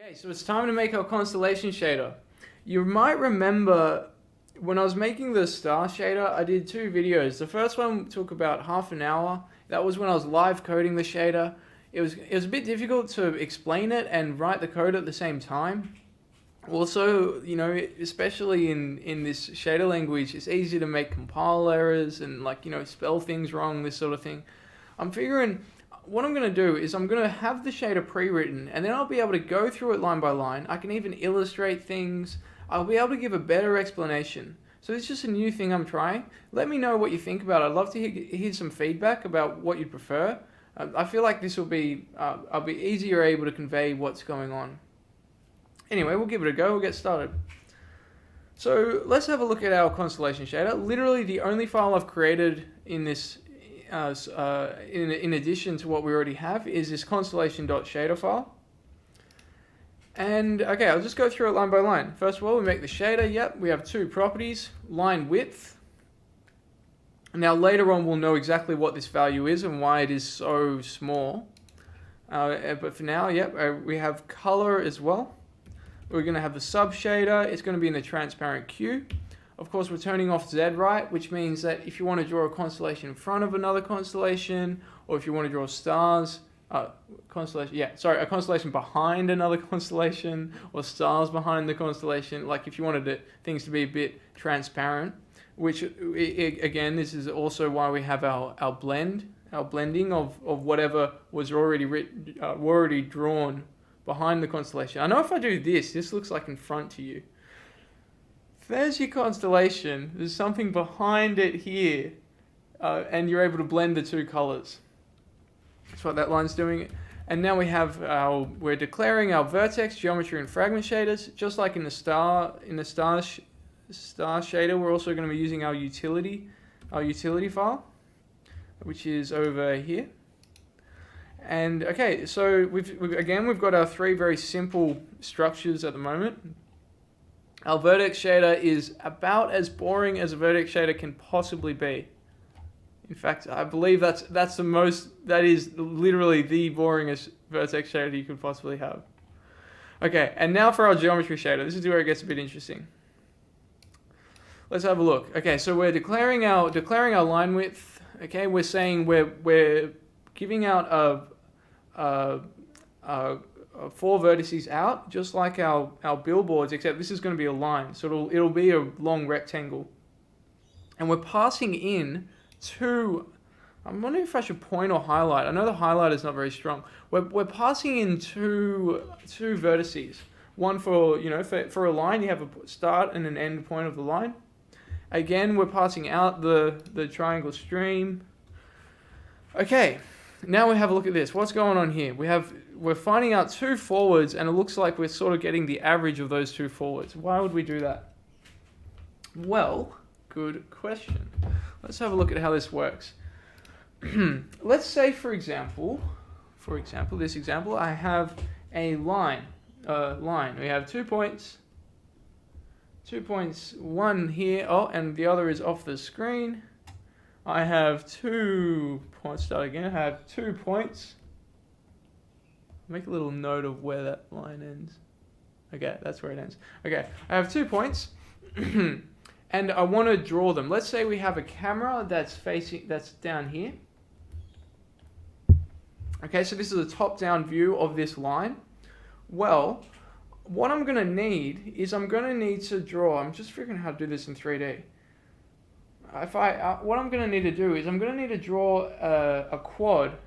Okay, so it's time to make our constellation shader. You might remember when I was making the star shader, I did two videos. The first one took about half an hour. That was when I was live coding the shader. It was a bit difficult to explain it and write the code at the same time. Also, especially in this shader language, it's easy to make compile errors and spell things wrong, this sort of thing. I'm figuring what I'm going to do is I'm going to have the shader pre-written, and then I'll be able to go through it line by line. I can even illustrate things. I'll be able to give a better explanation. So it's just a new thing I'm trying. Let me know what you think about it. I'd love to hear some feedback about what you'd prefer. I feel like this will be, I'll be easier able to convey what's going on. Anyway, we'll give it a go. We'll get started. So let's have a look at our constellation shader. Literally the only file I've created in this in addition to what we already have is this constellation.shader file. And okay, I'll just go through it line by line. First of all, we make the shader. Yep, we have two properties, line width. Now later on we'll know exactly what this value is and why it is so small. But for now, yep, we have color as well. We're going to have the sub shader. It's going to be in the transparent queue. Of course, we're turning off Z-write, which means that if you want to draw a constellation in front of another constellation, or if you want to draw stars, a constellation behind another constellation, or stars behind the constellation, like if you wanted things to be a bit transparent, which again, this is also why we have our blending of whatever was already drawn behind the constellation. I know if I do this looks like in front to you. There's your constellation. There's something behind it here, and you're able to blend the two colors. That's what that line's doing. And now we're declaring our vertex, geometry, and fragment shaders, just like in the star shader. We're also going to be using our utility file, which is over here. And okay, so we've got our three very simple structures at the moment. Our vertex shader is about as boring as a vertex shader can possibly be. In fact, I believe that is literally the boringest vertex shader you could possibly have. Okay, and now for our geometry shader. This is where it gets a bit interesting. Let's have a look. Okay, so we're declaring our line width. Okay, we're saying we're giving out four vertices out, just like our billboards, except this is going to be a line, so it'll be a long rectangle. And we're passing in two. I'm wondering if I should point or highlight. I know the highlight is not very strong. We're passing in two vertices. One for a line, you have a start and an end point of the line. Again, we're passing out the triangle stream. Okay. Now we have a look at this. What's going on here? We're finding out two forwards, and it looks like we're sort of getting the average of those two forwards. Why would we do that? Well, good question. Let's have a look at how this works. Let's say, for example, this example, I have a line. We have 2 points. 2 points, one here. Oh, and the other is off the screen. I have 2 points. Start again. I have 2 points. Make a little note of where that line ends. Okay, that's where it ends. Okay, I have 2 points, and I want to draw them. Let's say we have a camera that's down here. Okay, so this is a top-down view of this line. Well, what I'm going to need is to draw. I'm just figuring out how to do this in 3D. What I'm going to need to do is I'm going to need to draw a quad